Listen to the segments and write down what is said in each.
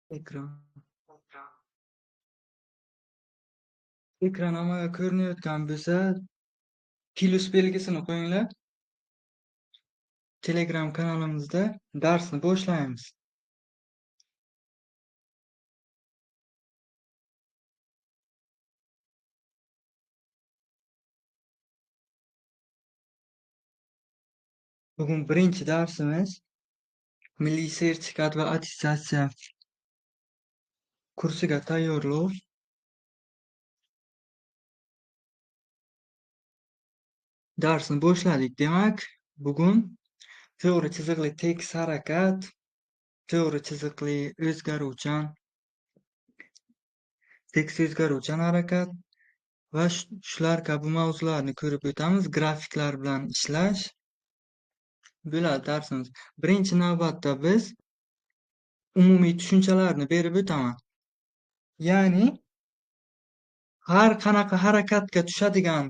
Ekran. Ekran amalga ko'rinayotgan bo'lsa, plus belgisini qo'yinglar. Telegram kanalimizda darsni boshlaymiz. Bugun birinchi darsimiz milliy sertifikat va attestatsiya kursiga tayyorlov. Darsni boshladik. Demak, bugun to'g'ri chiziqli tekis harakat, to'g'ri chiziqli o'zgaruvchan, tekis o'zgaruvchan harakat va shular kabi mavzularni ko'rib o'tamiz. Grafiklar bilan ishlash bo'ladi darsimiz. Birinchi navbatda biz umumiy tushunchalarni berib o'taman. Ya'ni har qanaqa harakatga tushadigan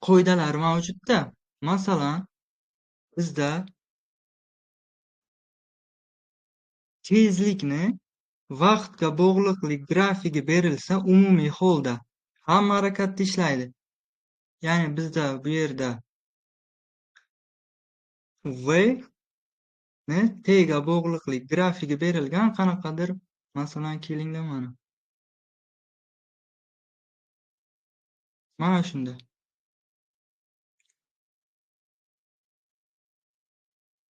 qoidalar mavjudda. Masalan, bizda tezlikni vaqtga bog'liqlik grafigi berilsa, umumiy holda hamma harakatda ishlaydi. Ya'ni bizda bu yerda v ni t ga bog'liqlik grafigi berilgan, qanaqadir, masalan, kelinglar mana shunda.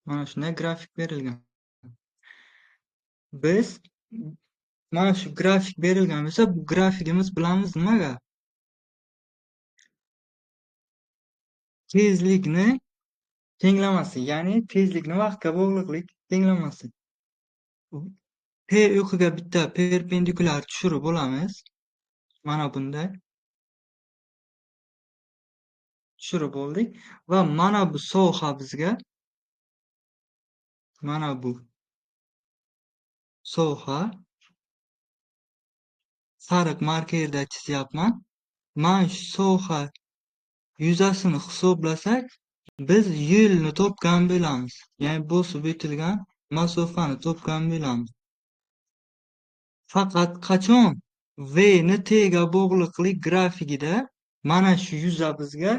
Mana shunday grafik berilgan. Biz mana shu grafik berilgan bo'lsa, bu grafikimiz bilamiz nimaga? Tezlikni tenglamasi, ya'ni tezlikni vaqtga bog'liqlik tenglamasi. P o'qiga bitta perpendikulyar tushirib olamiz. Mana bunday tushirib oldik va mana bu soha bizga, mana bu soha sariq markerda chizyapman. Mana shu soha yuzasini hisoblasak, biz yo'lni topgan bo'lamiz. Ya'ni bosib o'tilgan masofani topgan bo'lamiz. Faqat qachon v ni t ga bog'liqlik grafikida mana shu yuza bizga,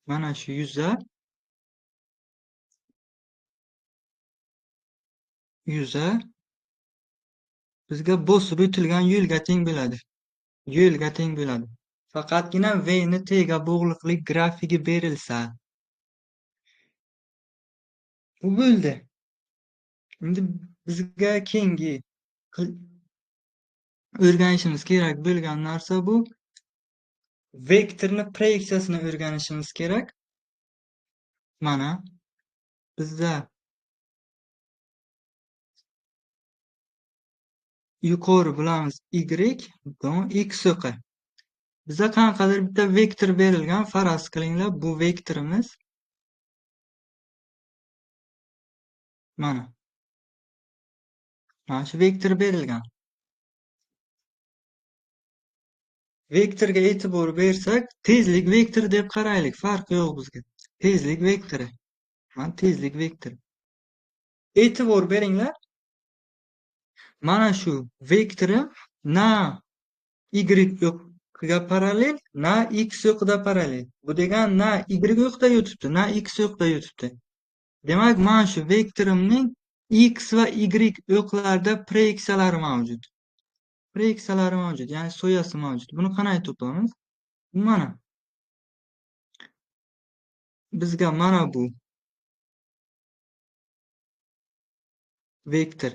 mana shu yuza bizga bosib o'tilgan yo'lga teng bo'ladi. Yo'lga teng bo'ladi. Faqatgina v ni t ga bog'liqlik grafigi berilsa. Bu bo'ldi. Endi bizga keyingi o'rganishimiz kerak bo'lgan narsa bu vektorni proyeksiyasini o'rganishimiz kerak. Mana bizda yuqori bilamiz y, x o'qi. Bizda qanaqadir bitta vektor berilgan, faraz qilinglar, bu vektorimiz mana shu vektor berilgan. Vektorga e'tibor bersak, tezlik vektori deb qaraylik, farqi yo'q bizga. Tezlik vektori. Mana tezlik vektori. E'tibor beringlar. Mana shu vektorim na y o'qiga parallel, na x o'qida parallel. Bu degani na y o'qida yotibdi, na x o'qida yotibdi. Demak, mana shu vektorimning x va y o'qlarida proyeksiyalari mavjud. Proyeksiyalari mavjud, ya'ni soyasi mavjud. Buni qanday topamiz? Mana bizga mana bu vektor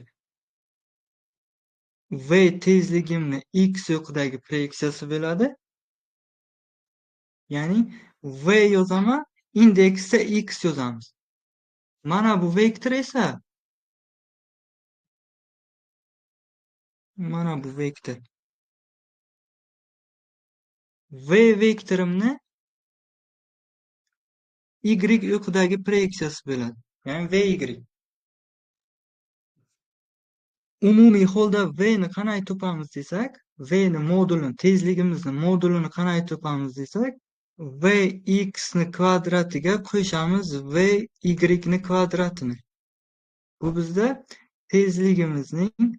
v tezligimni x o'qidagi proyeksiyasi bo'ladi. Ya'ni v yozaman, indeksda x yozamiz. Mana bu vektor esa mana bu vektor. V vektorimni y o'qidagi proyeksiyasi bo'ladi. Ya'ni vy. Umumiy holda v ni qanday topamiz desak, v ni modulini, tezligimizni modulini qanday topamiz desak, v x ni kvadratiga qo'shamiz v y ni kvadratini. Bu bizda tezligimizning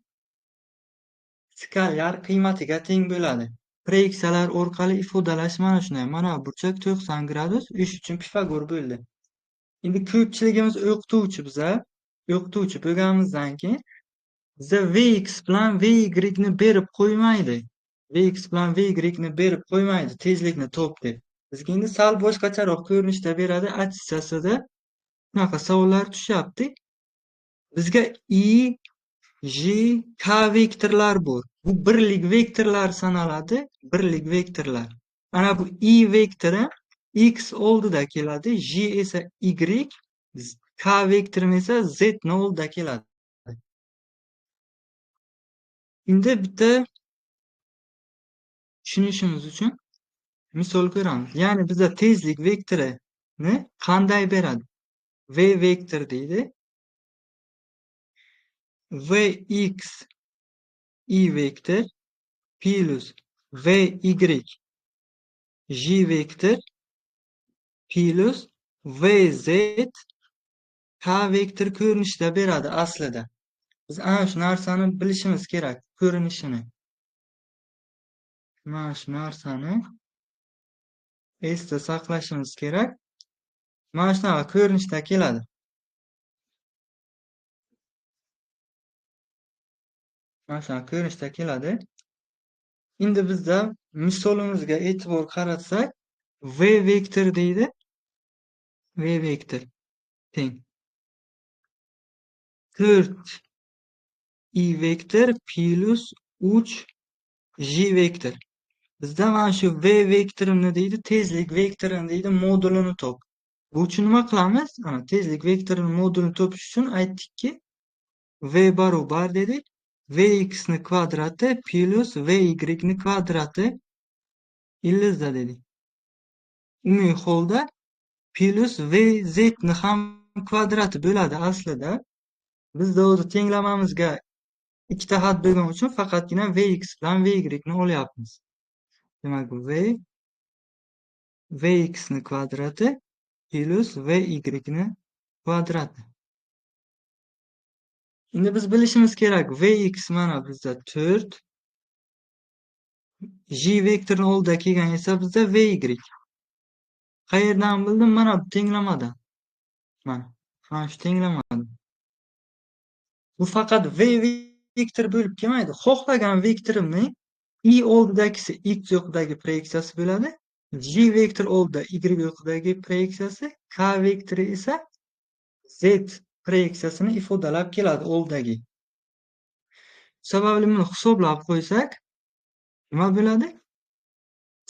skalyar qiymatiga teng bo'ladi. Proyeksiyalar orqali ifodalash mana shunday. Mana burchak 90 gradus, ish uchun Pifagor bo'ldi. Endi ko'pchiligimiz o'qituvchi bo'lganimizdan keyin biza Vx bilan Vy ni berib qo'ymaydi. Vx bilan Vy ni berib qo'ymaydi, tezlikni top deb. Bizga endi sal boshqacharoq ko'rinishda beradi. Attestasiyada shunaqa savollar tushyapti. Bizga I, J, K vektorlar bor. Bu birlik vektorlar sanaladi. Birlik vektorlar. Ana bu I vektori X oldida keladi, J esa Y, K vektori esa Z ni oldida keladi. Endi bitta tushunishimiz uchun misol ko'ramiz. Ya'ni bizda tezlik vektorini qanday beradi? V vektor deydi. Vx I vektor plus Vy J vektor plus Vz K vektor ko'rinishida beradi aslida. Biz ana shu narsani bilishimiz kerak, ko'rinishini. Mana shu narsani esda saqlashimiz kerak. Mana shunaqa ko'rinishda keladi. Mana shunaqa ko'rinishda keladi. Endi bizda misolimizga e'tibor qaratsak, V vektor deydi. V vektor teng 4 I vektor plus 3 J vektor. Bizda mana shu V vektorini deydi, tezlik vektorini deydi, modulini top. Bu uchun nima qilamiz? Ana tezlik vektorini modulini topish uchun aytdikki, V barobar dedik, Vx ni kvadrati plus Vy ni kvadrati ildizda dedik. Umumiy holda plus Vz ni ham kvadrati bo'ladi aslida. Bizda o'zi tenglamamizga ikkita xat bo'lgani uchun faqatgina Vx bilan Vy ni olyapmiz. Demak, Vx ni kvadrati plus Vy ni kvadrati. Endi biz bilishimiz kerak, Vx mana bizda 4, J vektorini oldida kelgan esa bizda Vy. Qayerdan bildim? Mana bu tenglamadan. Mana shu tenglamadan. Bu faqat V vektor bo'lib kelmaydi. Xohlagan vektorimning I oldidagisi X yoqdagi proyeksiyasi bo'ladi. J vektor oldida Y yoqdagi proyeksiyasi, K vektori esa Z proyeksiyasini ifodalab keladi oldidagi. Sababli buni hisoblab qo'ysak, nima bo'ladi?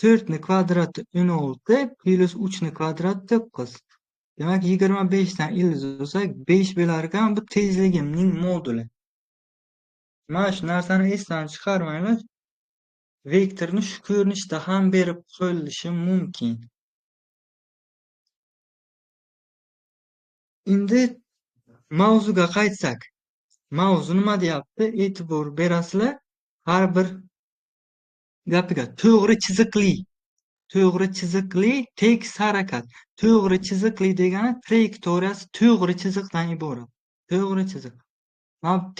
4 ni kvadrati 16 plus 3 ni kvadrati 9. Demak, 25 dan ildiz olsak 5 bo'lar ekan, bu tezligimning moduli. Mana shu narsani esdan chiqarmanglar. Vektorni shu ko'rinishda ham berib qo'yilishi mumkin. Endi mavzuga qaytsak. Mavzu nima deyapti? E'tibor berasizlar. Har bir gapiga to'g'ri chiziqli tekis harakat. To'g'ri chiziqli degani trayektoriyasi to'g'ri chiziqdan iborat. To'g'ri chiziq.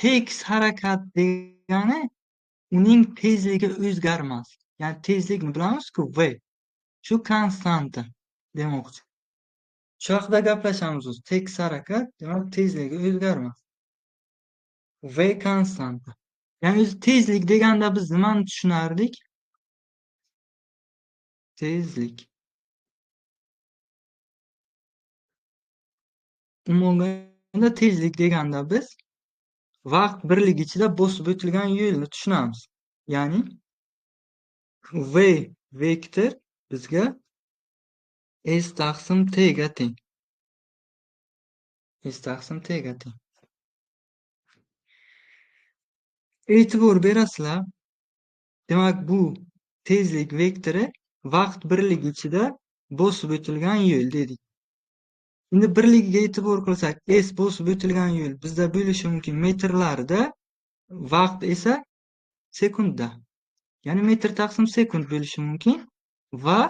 Tekis harakat degani uning tezligi o'zgarmas. Ya'ni tezlikni bilamiz-ku, V. Shu konstanta demoqchi. Shu haqida gaplashamiz o'zi. Tekis harakat, demak tezligi o'zgarmas. V konstanta. Ya'ni o'zi tezlik deganda biz nimani tushunardik? Tezlik. Umuman tezlik deganda biz vaqt birligi ichida bosib o'tilgan yo'lni tushunamiz. Ya'ni V vektor bizga S taqsim T ga teng. S taqsim T ga teng. E'tibor berasizlar. Demak, bu tezlik vektori vaqt birligi ichida bosib o'tilgan yo'l dedik. Endi birligiga e'tibor qilsak, S bosib o'tilgan yo'l bizda bo'lishi mumkin metrlarda, vaqt esa sekundda. Ya'ni metr taqsim sekund bo'lishi mumkin va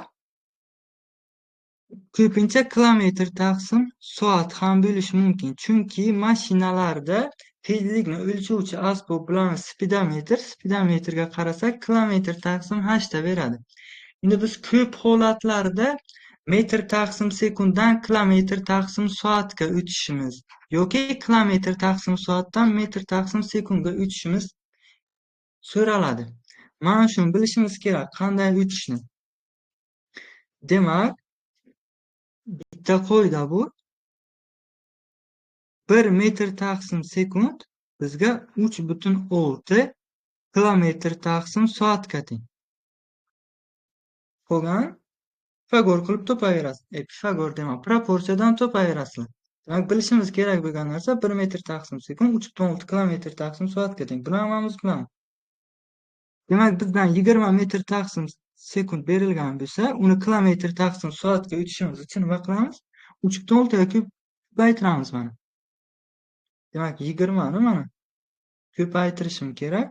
Ko'pincha kilometr taqsim soat ham bo'lishi mumkin. Chunki mashinalarda tezlikni o'lchovchi asbob bilamiz spidometr. Spidometrga qarasak kilometr taqsim hda beradi. Endi biz ko'p holatlarda metr taqsim sekunddan kilometr taqsim soatga o'tishimiz yoki kilometr taqsim soatdan metr taqsim sekundga o'tishimiz so'raladi. Mana shuni bilishimiz kerak, qanday o'tishni. Demak, bitta qo'yda bu 1 metr taqsim sekund bizga 3,6 kilometr taqsim soatga teng. Qolgan Pifagor qilib topaverasiz. Pifagor dema, proporsiyadan topaverasizlar. Demak, bilishimiz kerak bo'lgan narsa 1 metr taqsim sekund 3,6 kilometr taqsim soatga teng. Buni hammamiz bilamiz. Demak, bizdan 20 metr taqsim sekund berilgan bo'lsa, uni kilometr taqsim soatga o'tishimiz uchun nima qilamiz? 3,6 ga ko'paytiramiz mana. Demak, 20 ni mana ko'paytirishim kerak.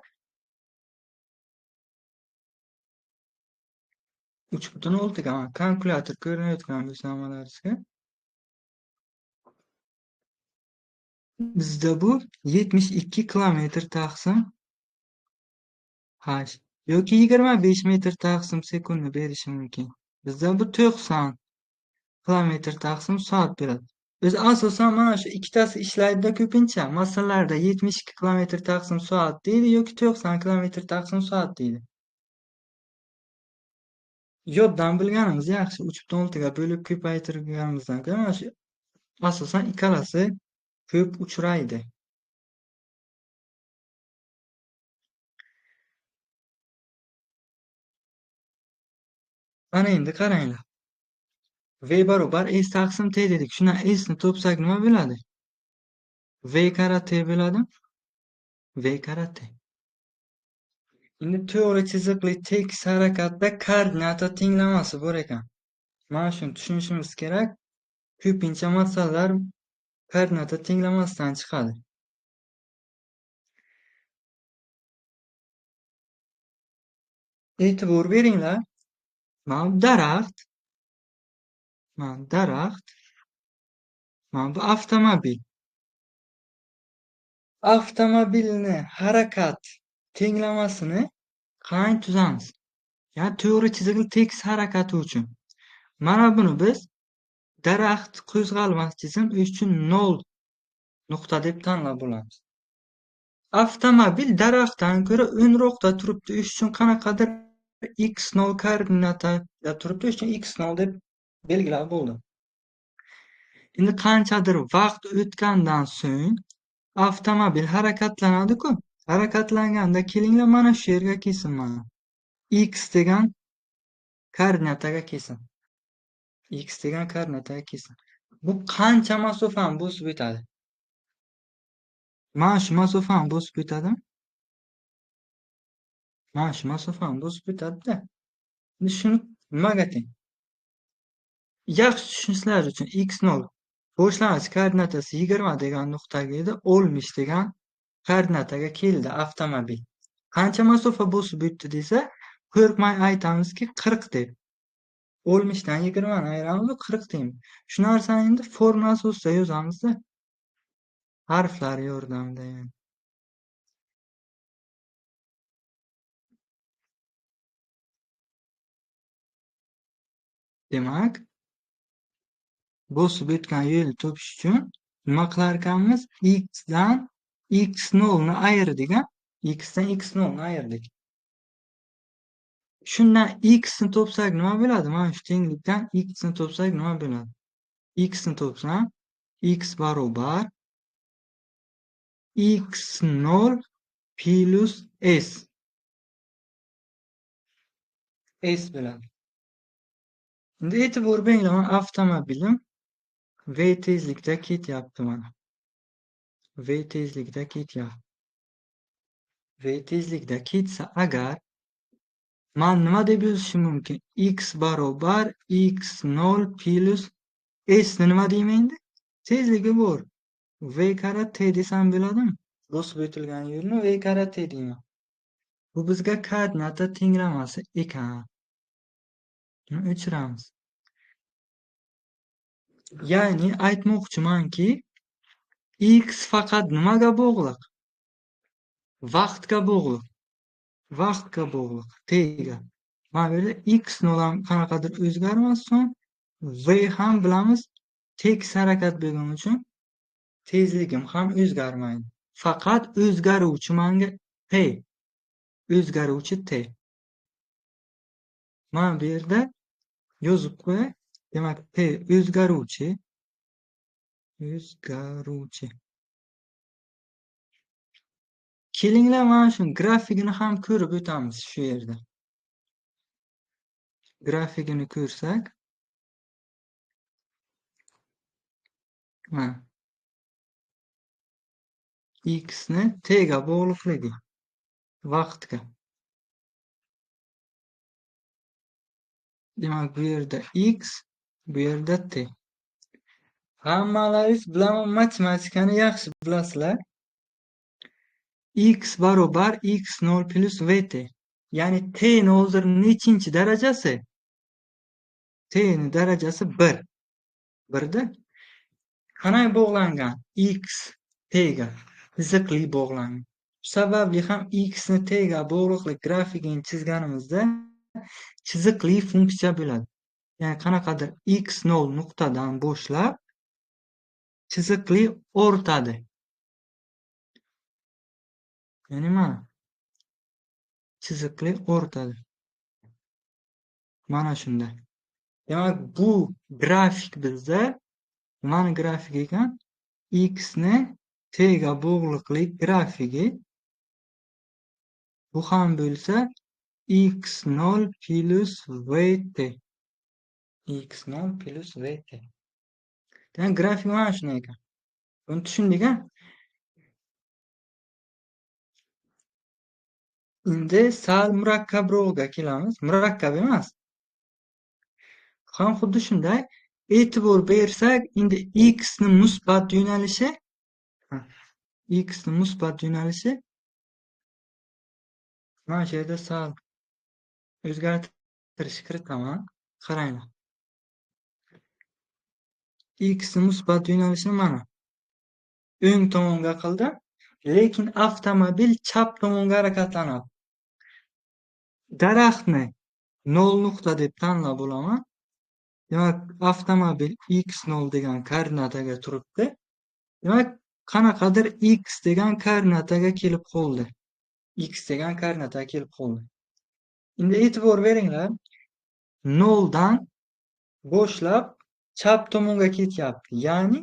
3,6 ga mana kalkulyator ko'rinayotgan bo'lsa hammalaringizga. Bizda bu 72 kilometr taqsim h yoki 25 metr taqsim sekundni berishi mumkin. Bizda bu 90 kilometr taqsim soat beradi. Biz asosan mana shu ikkitasi ishlaydi ko'pincha. Masallarda 72 kilometr taqsim soat deydi yoki 90 kilometr taqsim soat deydi. Yoddan bilganimiz yaxshi. 3,6 ga bo'lib ko'paytirganimizdan ko'ra mana shu asosan ikkalasi ko'p uchraydi. Mana endi qaranglar. V barobar S taqsim T dedik. Shundan S ni topsak nima bo'ladi? V kara T bo'ladi. V kara T. Endi to'g'ri chiziqli tekis harakatda koordinata tenglamasi bor ekan. Mana shuni tushunishimiz kerak. Ko'pincha masalalar koordinata tenglamasidan chiqadi. E'tibor beringlar. Mana bu daraxt. Mana daraxt. Mana bu avtomobil. Avtomobilni harakat tenglamasini qanday tuzamiz? Ya'ni to'g'ri chiziqli tekis harakati uchun. Mana buni biz daraxt qo'zg'almas jism uchun 0 nuqta deb tanlab bo'lamiz. Avtomobil daraxtdan ko'ra o'nroqda turibdi. Ish uchun qanaqadir x0 koordinatada turibdi. Ish uchun x0 deb belgilab bo'ldim. Endi qanchadir vaqt o'tgandan so'ng avtomobil harakatlanadi-ku. Harakatlanganda kelinglar mana shu yerga kelsin mana. X degan koordinataga kelsin. X degan koordinataga kelsin. Bu qancha masofani bosib o'tadi? Mana shu masofani bosib o'tadi. Mana shu masofani bosib o'tadi-da. Endi shuni nimaga teng? Yaxshi tushunishlari uchun x0 boshlang'ich koordinatasi 20 degan nuqtaga edi, 60 degan koordinataga keldi avtomobil. Qancha masofa bosib o'tdi desa, qo'rqmay aytamizki 40 deb. 60 dan 20 ni ayiramiz, 40 deymiz. Shu narsani endi formulasi ustida yozamiz-da. Harflar yordamida yani. Demak, bosib o'tgan yo'lni topish uchun nima qilar ekanmiz? X dan x0 ni ayirdik, a? X dan x0 ni ayirdik. Shundan x ni topsak nima bo'ladi? Mana shu tenglikdan x ni topsak nima bo'ladi? X ni topsam x barobar x0 plus s. S bo'ladi. Endi e'tibor beringlar, mana avtomobilim v tezlikda ketyapti mana. V tezlikda ketyapti. V tezlikda ketsa agar man nima deb yozishim mumkin? X barobar x0 plus s ni nima deyman endi? Tezligi bor. V kara t desam bo'ladimi? Bosib o'tilgan yo'lni v kara t deyman. Bu bizga koordinata tenglamasi ekan. Buni o'chiramiz. Ya'ni aytmoqchimanki, x faqat nimaga bog'liq? Vaqtga bog'liq. Vaqtga bog'liq. T'ga. Mana bu yerda x0 ham qanaqadir o'zgarmasdan, v ham bilamiz tekis harakat bo'lgani uchun tezligim ham o'zgarmaydi. Faqat o'zgaruvchi manga t. O'zgaruvchi t. Mana bu yerda yozib qo'yay. Demak, t o'zgaruvchi. Kelinglar mana shu grafikini ham ko'rib o'tamiz shu yerda. Grafikini ko'rsak, mana x ni t ga bog'liqligi vaqtga. Demak, bu yerda x, bu yerda t. Hammalaringiz bilaman, matematikani yaxshi bilasizlar. X barobar x0 plus vt. Ya'ni t ni hozir nechinchi darajasi? T ni darajasi 1. 1da. Qanday bog'langan? X t ga chiziqli bog'langan. Shu sababli ham x ni t ga bog'liqlik grafikini chizganimizda chiziqli funksiya bo'ladi. Ya'ni qanaqadir x0 nuqtadan boshlab chiziqli o'rtadi. Ya'ni mana chiziqli o'rtadi. Mana shunday. Demak, bu grafik bizda nimani grafik ekan? X ni t ga bog'liqlik grafigi. Bu ham bo'lsa x0 plus vt. x0 plus vt. Demak, grafik mana shunday ekan. Buni tushundik-a? Endi sal murakkabroqga kelamiz. Murakkab emas. Ham xuddi shunday. E'tibor bersak, endi x ni musbat yo'nalishi mana shu yerda sal o'zgartirish kiritaman. Qaranglar. X ni musbat yo'nalishini mana o'ng tomonga qildim, lekin avtomobil chap tomonga harakatlanadi. Daraxtni 0 nuqta deb tanlab olaman. Demak, avtomobil x0 degan koordinataga turibdi. Demak, qanaqadir x degan koordinataga kelib qoldi. Endi e'tibor beringlar. 0 dan boshlab chap tomonga ketyapti. Ya'ni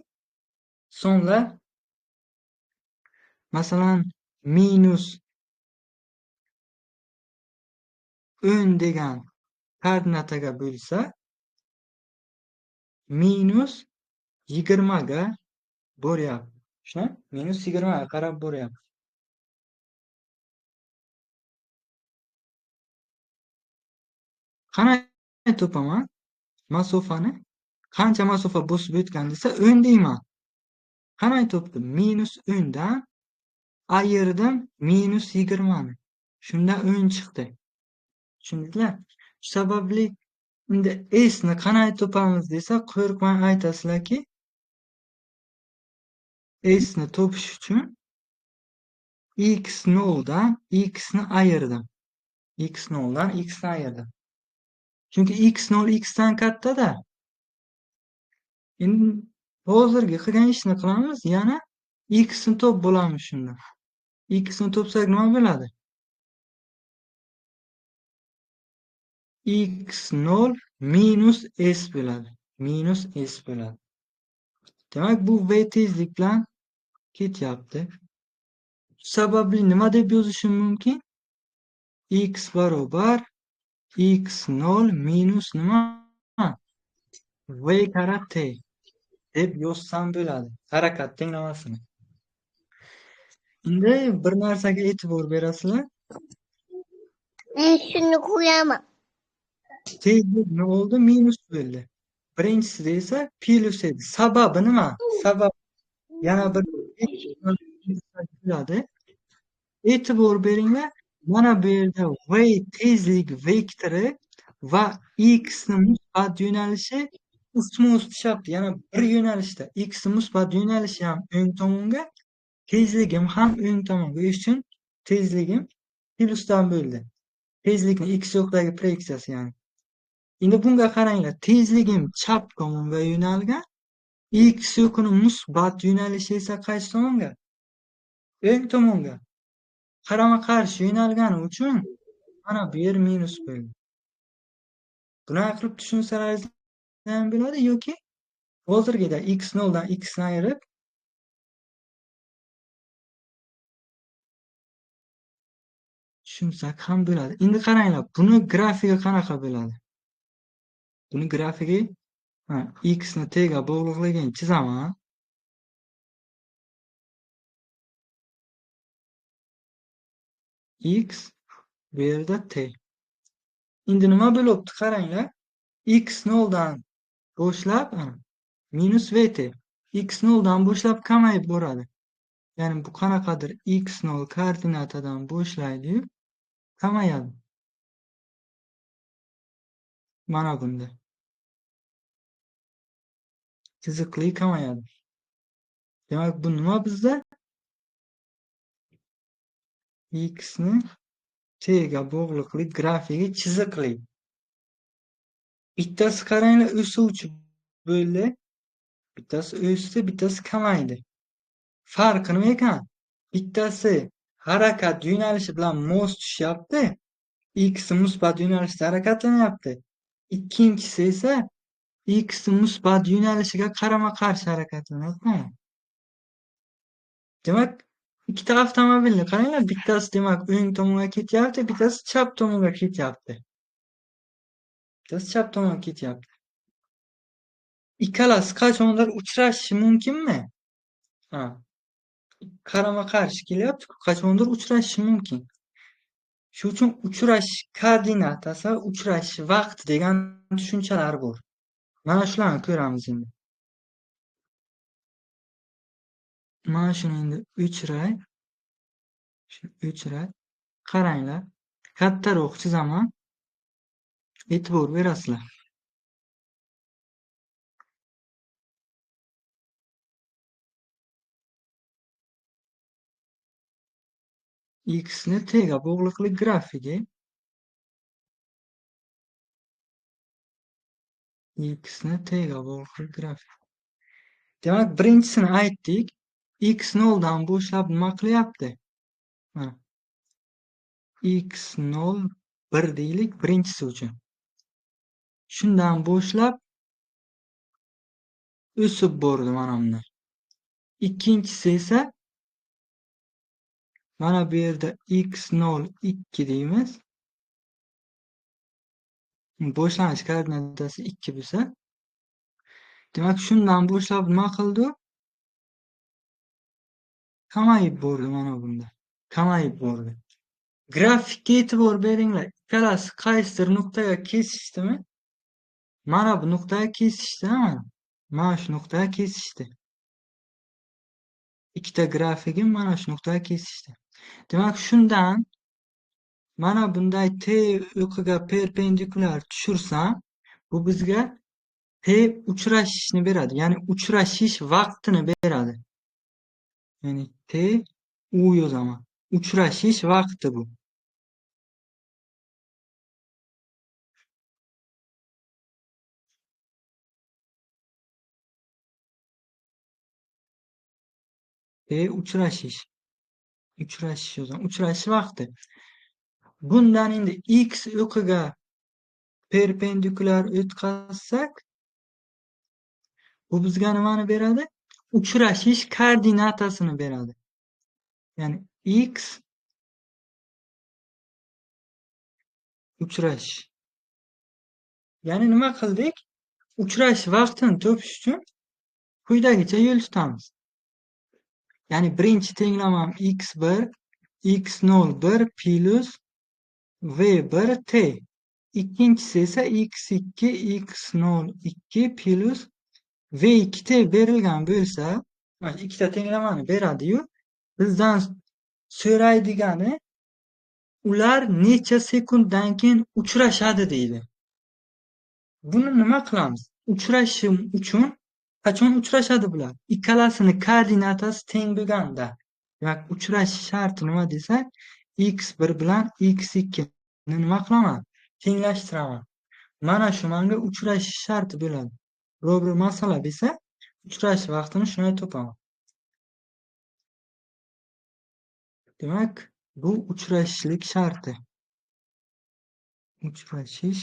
sonlar masalan minus 10 degan koordinataga bo'lsa, minus 20 ga boryapti. Shuna? Minus 20 ga qarab boryapti. Qanday topaman? Masofani qancha masofa bosib o'tgan desa 10 deyman. Qanday topdim? Minus 10 dan ayirdim minus 20 ni. Shunda 10 chiqdi. Tushundinglar? Shu sababli endi s ni qanday topamiz desa, qo'rqmay aytasizlarki, s ni topish uchun x0 dan x ni ayirdim. Chunki x0 x dan katta-da. Endi hozirgi qilgan ishni qilamiz, yana x ni top bo'lamiz shunda. X ni topsak nima bo'ladi? x0 minus s bo'ladi. Demak, bu v tezlik bilan ketyapti. Sababli nima deb yozishim mumkin? X barobar x0 minus nima? V karat t deb yozsam bo'ladi. Harakat tenglamasini. Endi bir narsaga e'tibor berasizlar. Shuni qo'yaman. Tezlik nima bo'ldi? Minus bo'ldi. Birinchisida esa plus edi. Sababi nima? Sabab yana bir bo'ladi. E'tibor beringlar. Mana bu yerda v tezlik vektori va x ni musbat yo'nalishi ustma-ust ishlabdi. Yana bir yo'nalishda x musbat yo'nalishi ham o'ng tomonga, tezligim ham o'ng tomonga. O'sha uchun tezligim plyusdan bo'ldi. Tezlikni x yoqdagi proyeksiyasi ya'ni. Endi bunga qaranglar. Tezligim chap tomonga yo'nalgan, x yokini musbat yo'nalishi esa qaysi tomonga? O'ng tomonga. Qarama-qarshi yo'nalgani uchun mana bu yer minus bo'ldi. Bunaqa qilib tushunsalaringiz ham bo'ladi yoki hozirgidek x0 dan x ni ayirib tushunsak ham bo'ladi. Endi qaranglar, buni grafigi qanaqa bo'ladi? Buni grafigi x ni t ga bog'liqligini chizaman. X bu yerda t. Endi nima bo'libdi? Qaranglar. x0 dan boshlab minus vt. x0 dan boshlab kamayib boradi. Ya'ni bu qanaqadir x0 koordinatadan boshlaydi, kamayadi. Mana bunda. Chiziqli kamayadi. Demak, bu nima bizda? X ni t ga bog'liqlik grafigi chiziqli. Bittasi qaranglar o'suvchi bo'ldi. Bittasi o'sdi, bittasi kamaydi. Farqi nima ekan? Bittasi harakat yo'nalishi bilan mos tushyapti. X musbat yo'nalishda harakatlanyapti. Ikkinchisi esa x musbat yo'nalishiga qarama-qarshi harakatlanyapti. Demak, ikkita avtomobilni qaranglar, bittasi demak o'ng tomonga ketyapti, bittasi chap tomonga ketyapti. Ikkalasi qachondir uchrashishi mumkinmi? Qarama-qarshi kelyapti, qachondir uchrashishi mumkin. Shu uchun uchrashish koordinatasi va uchrashish vaqti degan tushunchalar bor. Mana shularni ko'ramiz endi. Mana shuni endi o'chiray. Qaranglar, kattaroq chizaman. E'tibor berasizlar. X ni t ga bog'liqlik grafigi. Demak, birinchisini aytdik. x0 dan boshlab nima qilyapti? x0 1 deylik birinchisi uchun. Shundan boshlab o'sib bordi mana bundan. Ikkinchisi esa mana bu yerda x0 2 deymiz. Boshlanish koordinatasi 2 bo'lsa, demak shundan boshlab nima qildi? Kamayib bordi mana bunda. Kamayib bordi. Grafikka e'tibor beringlar. Ikkalasi qaysidir nuqtaga kesishdimi? Mana bu nuqtaga kesishdi, mana shu nuqtaga kesishdi. Ikkita grafigim mana shu nuqtaga kesishdi. Demak, shundan mana bunday t o'qiga perpendikulyar tushursam, bu bizga t uchrashishni beradi. Ya'ni uchrashish vaqtini beradi. Ya'ni t u yozaman. Uchrashish vaqti bu. Uchrashish yozaman. Uchrashish vaqti. Bundan endi x o'qiga perpendikulyar o'tkazsak, bu bizga nimani beradi? Uchrashish koordinatasini beradi. Ya'ni x uchrash. Ya'ni nima qildik? Uchrash vaqtini topish uchun quyidagicha yo'l tutamiz. Ya'ni birinchi tenglamam x1 x01 plus v1 t. Ikkinchisi esa x2 x02 plus v2 t berilgan bo'lsa, ikkita tenglamani beradi-yu, bizdan so'raydigani ular necha sekunddan keyin uchrashadi deydi. Buni nima qilamiz? uchrashishim uchun qachon uchrashadi bular? Ikkalasini koordinatasi teng bo'lganda. Demak, uchrashish sharti nima desak, x1 bilan x2 ni nima qilaman? Tenglashtiraman. Mana shu menga uchrashish sharti bo'ladi. Biror bir masala bo'lsa, uchrashish vaqtini shunday topaman. Demak, bu uchrashishlik sharti. Uchrashish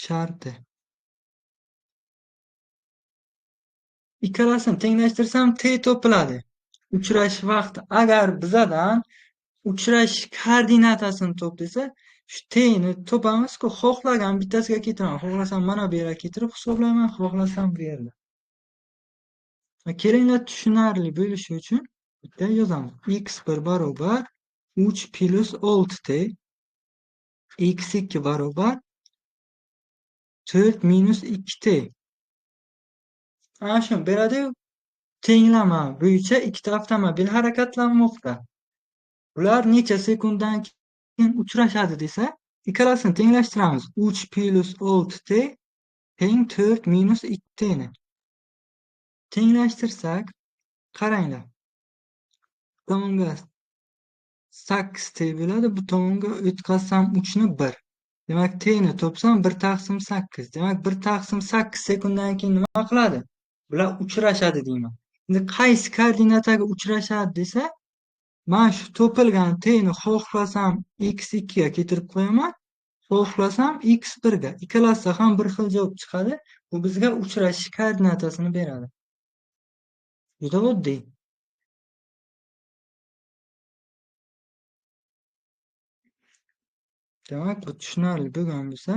sharti. Ikkalasini tenglashtirsam t topiladi. Uchrashish vaqti. Agar bizadan uchrashish koordinatasini top desa, shu t'ni topamiz-ku, xohlagan bittasiga ketiraman. Xohlasam mana bu yerga keltirib hisoblayman, xohlasam bu yerda. Kelinglar tushunarli bo'lishi uchun bitta yozamiz. x1 barobar 3 plus 6t, x2 barobar 4 minus 2t. Ana shuni beradi-yu, tenglama bo'yicha ikkita avtomobil harakatlanmoqda. Ular necha sekunddan keyin uchrashadi desa, ikkalasini tenglashtiramiz. 3 plus 6t teng 4 minus 2t ni. Tenglashtirsak, qaranglar. Bu tomonga 8t bo'ladi, bu tomonga o'tkazsam 3 ni 1. Demak, t ni topsam 1 taqsim 8. Demak, 1 taqsim 8 sekunddan keyin nima qiladi? Bular uchrashadi deyman. Endi qaysi koordinataga uchrashadi desa, men shu topilgan t'ni xohlasam x2 ga keltirib qo'yaman, xohlasam x1 ga. Ikkalasida ham bir xil javob chiqadi. Bu bizga uchrashish koordinatasini beradi. Juda oddiy. Demak, bu tushunarli bo'lgan bo'lsa,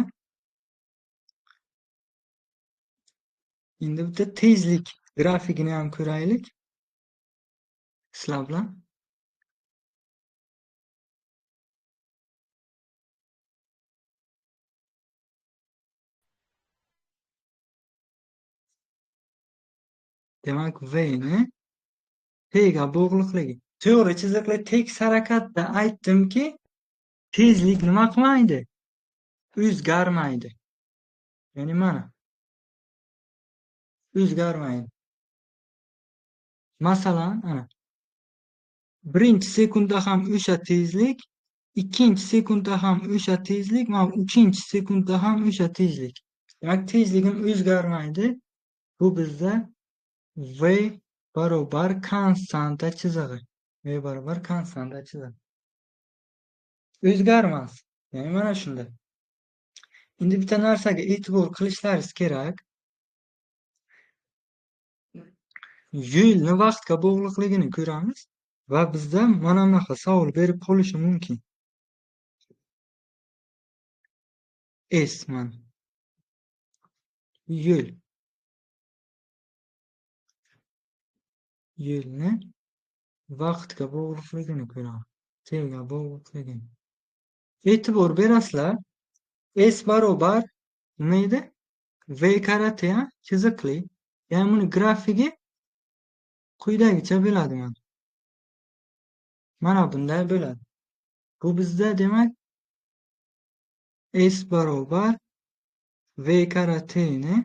endi bitta tezlik grafikini ham ko'raylik. Sizlar bilan. Demak, v ni t ga bog'liqligi. To'g'ri chiziqli tekis harakatda aytdimki, tezlik nima qilmaydi? O'zgarmaydi. Ya'ni mana o'zgarmaydi. Masalan, ana birinchi sekundda ham o'sha tezlik, ikkinchi sekundda ham o'sha tezlik, mana uchinchi sekundda ham o'sha tezlik. Demak, tezligim o'zgarmaydi. Bu bizda v barobar konstanta chizig'i. V barobar konstanta chizig'i. O'zgarmas. Ya'ni mana shunda. Endi bitta narsaga e'tibor qilishlaringiz kerak. Yo'lni vaqtga bog'liqligini ko'ramiz va bizda mana bunaqa savol berib qolishi mumkin. S mana yo'l. Yo'lni vaqtga bog'liqligini ko'ramiz. T'ga bog'liqligini. E'tibor berasizlar. S barobar nima edi? V karate chiziqli. Ya'ni buni grafigi quyidagicha bo'ladi mana. Mana bunday bo'ladi. Bu bizda demak S barobar V karateni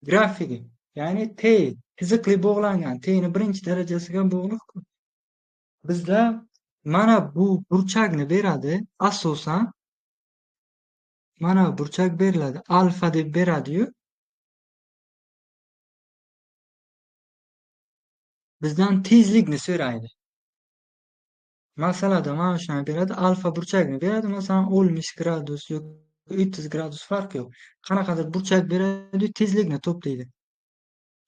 grafigi. Ya'ni T chiziqli bog'langan. T'ni birinchi darajasiga bog'liq. Bizda mana bu burchakni beradi. Asosan mana burchak beriladi. Alfa deb beradi-yu. Bizdan tezlikni so'raydi. Masalada mana shuni beradi. Alfa burchakni beradi. Masalan, 60 gradus yoki 30 gradus farqi yo'q. Qanaqadir burchak beradi, tezlikni to'playdi.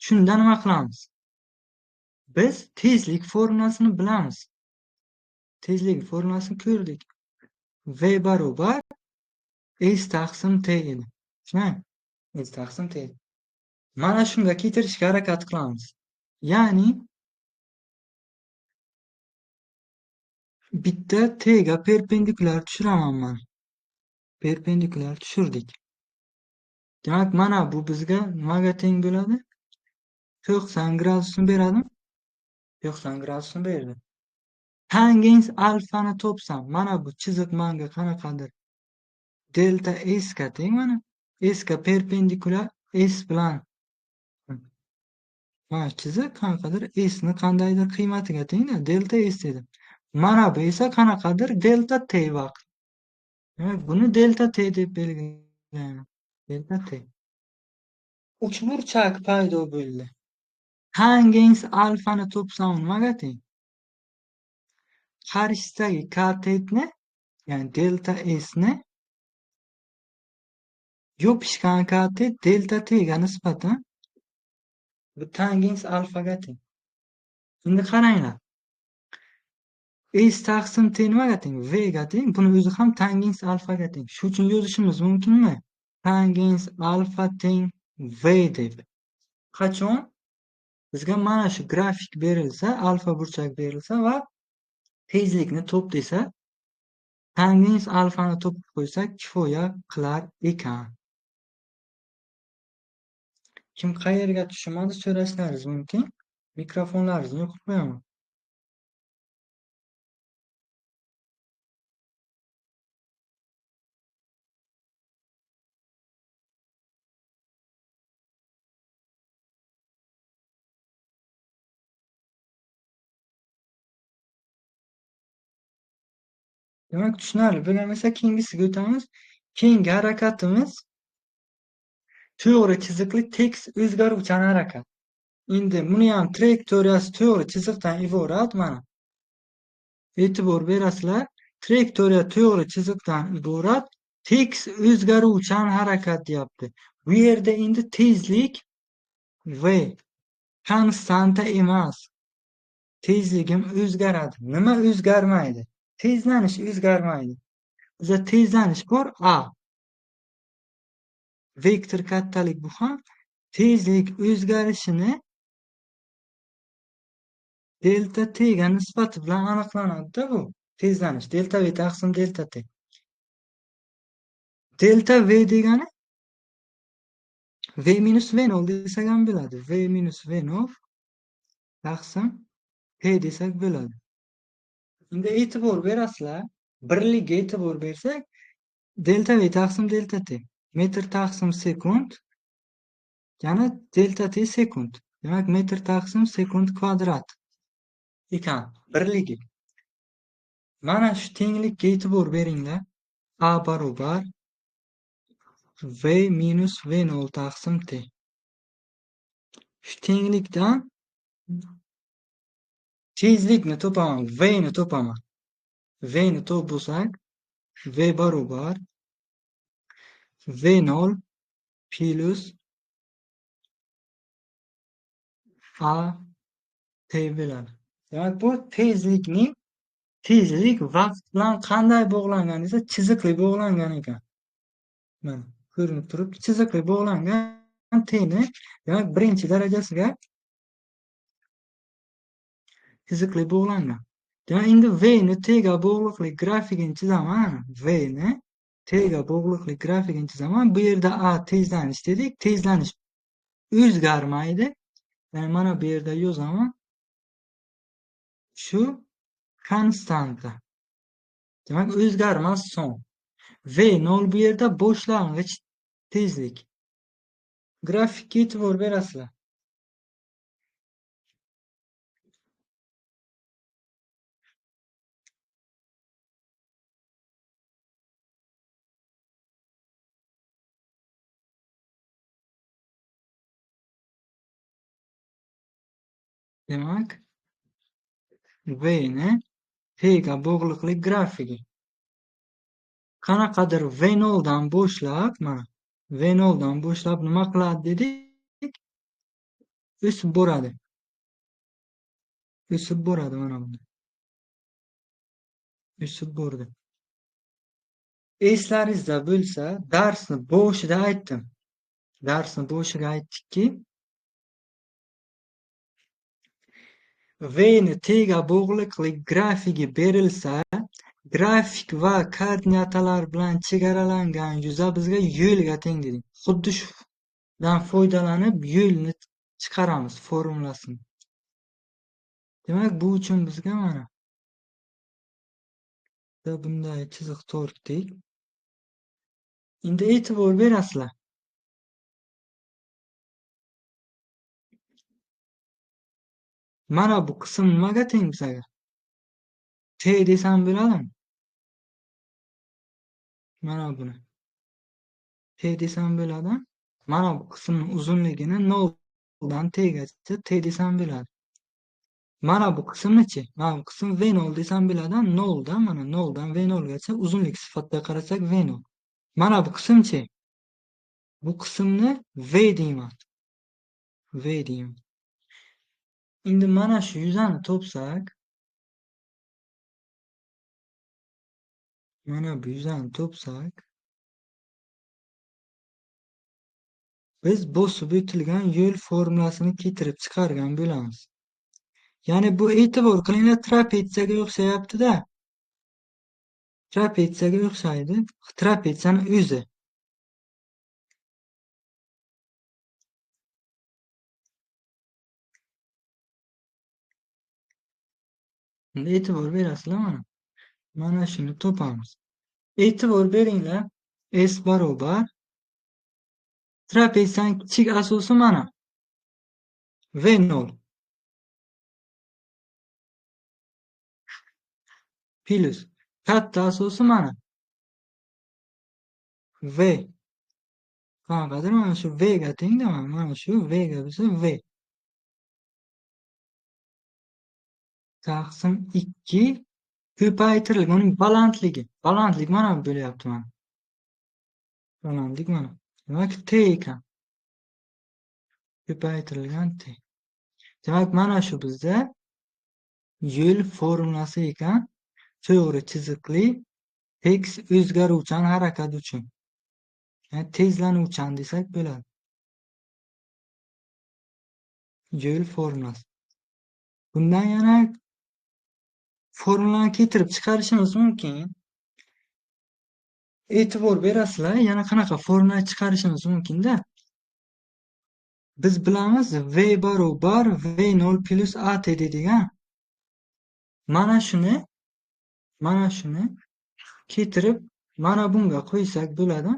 Shunda nima qilamiz? Biz tezlik formulasini bilamiz. Tezlik formulasini ko'rdik. V barobar S taqsim T edi. Shunday? S taqsim T. Mana shunga keltirishga harakat qilamiz. Ya'ni bitta T ga perpendikulyar tushiraman men. Perpendikulyar tushirdik. Demak, mana bu bizga nimaga teng bo'ladi? 90 gradusni beradimi? 90 gradusni berdi. Tangens alfani topsam, mana bu chiziq menga qanaqadir delta S ga teng mana. S ga perpendikulyar S bilan mana chiziq qanaqadir S ni qandaydir qiymatiga teng-da, delta S dedim. Mana bu esa qanaqadir delta T vaqt. Demak, buni delta T deb belgilayman. Delta T. Uchburchak paydo bo'ldi. Tangens alfani topsam nimaga teng? Qarshisidagi katetni, ya'ni delta S ni yopishgan katet delta T ga nisbatan bu tangens alfaga teng. Endi qaranglar. S taqsim T nimaga teng? V ga teng. Buni o'zi ham tangens alfaga teng. Shuning uchun yozishimiz mumkinmi? Tangens alfa teng V deb. Qachon? Bizga mana shu grafik berilsa, alfa burchak berilsa va tezlikni top desa, tangens alfani topib qo'ysak kifoya qilar ekan. Kim qayerga tushmadi so'rashlaringiz mumkin. Mikrofonlaringizni yoqib qo'yaman. Demak, tushunarli bo'lgan bo'lsa, keyingisiga o'tamiz. Keyingi harakatimiz to'g'ri chiziqli tekis o'zgaruvchan harakat. Endi buni ham trayektoriyasi to'g'ri chiziqdan iborat mana. E'tibor berasizlar, trayektoriya to'g'ri chiziqdan iborat, tekis o'zgaruvchan harakat deyapti. Bu yerda endi tezlik v konstanta emas. Tezligim o'zgaradi. Nima o'zgarmaydi? Tezlanish o'zgarmaydi. Bizda tezlanish bor a. Vektor kattalik bu ham tezlik o'zgarishini delta t ga nisbati bilan aniqlanadi-da bu. Tezlanish delta v taqsim delta t. Delta v degani v minus v0 desak ham bo'ladi. V minus v0 taqsim t desak bo'ladi. Endi e'tibor berasizlar, birlikka e'tibor bersak, delta v taqsim delta t. Metr taqsim sekund, yana delta t sekund. Demak, metr taqsim sekund kvadrat ekan birligi. Mana shu tenglikka e'tibor beringlar. A barobar v minus v0 taqsim t. Shu tenglikdan tezlikni topaman, v ni topaman. V ni topsak, v barobar v0 plus a t bo'ladi. Demak, bu tezlik vaqt bilan qanday bog'langan desa, chiziqli bog'langan ekan. Mana ko'rinib turibdi, chiziqli bog'langan t-ni, demak, birinchi darajasiga chiziqli bog'langan. Demak, endi v ni t ga bog'liqlik grafikini chizaman. V ni t ga bog'liqlik grafikini chizaman. Bu yerda a tezlanish dedik. Tezlanish o'zgarmaydi. Ya'ni mana bu yerda yozaman. Shu konstanta. Demak, o'zgarmas son. V0 bu yerda boshlang'ich tezlik. Grafikka e'tibor berasizlar. Demak, v ni t ga bog'liqlik grafigi. Qanaqadir v0 dan boshlab, mana v0 dan boshlab nima qiladi dedik? O'sib boradi. O'sib boradi mana bunda. O'sib bordi. Eslaringizda bo'lsa, darsni boshida aytdim. Darsni boshiga aytdikki, v ni t ga bog'liqlik grafigi berilsa, grafik va koordinatalar bilan chegaralangan yuza bizga yo'lga teng dedik. Xuddi shudan foydalanib yo'lni chiqaramiz formulasini. Demak, bu uchun bizga mana bunday chiziq tortdik. Endi e'tibor berasizlar. Mana bu qism nimaga teng bizaga? T desam bo'ladimi? Mana buni T desam bo'ladi. Mana bu qismning uzunligini 0 dan T'gacha T desam bo'ladi. Mana bu qismni-chi? Mana bu qism V0 desam bo'ladi. 0 dan mana 0 dan V0 gacha uzunlik sifatida qarasak V0. Mana bu qismchi? Bu qismni V deyman. V deyman. Endi mana shu yuzani topsak, mana bu yuzani topsak, biz bosib o'tilgan yo'l formulasini keltirib chiqargan bo'lamiz. Ya'ni bu e'tibor qilinglar trapetsiyaga o'xshayapti-da. Trapetsiyaga o'xshaydi. Trapetsiyani o'zi. Endi e'tibor berasizlar mana. Mana shuni topamiz. E'tibor beringlar. S barobar trapetsiyaning kichik asosi mana V0 plus katta asosi mana V. Qanaqadir mana shu V ga tengda mana shu V ga bo'lsa V taqsim 2 ko'paytirilgan uning balandligi. Balandlik mana bu bo'lyapti mana. Balandlik mana. Demak T ekan. Ko'paytirilgan T. Demak mana shu bizda yo'l formulasi ekan. To'g'ri chiziqli X o'zgaruvchan harakat uchun. Yani tezlanuvchan desak bo'ladi. Yo'l formulasi. Bundan yana formulani keltirib chiqarishimiz mumkin. E'tibor berasizlar, yana qanaqa formula chiqarishimiz mumkin-da. Biz bilamiz V barobar V0 plus AT deydigan. Mana shuni keltirib mana bunga qo'ysak bo'ladi.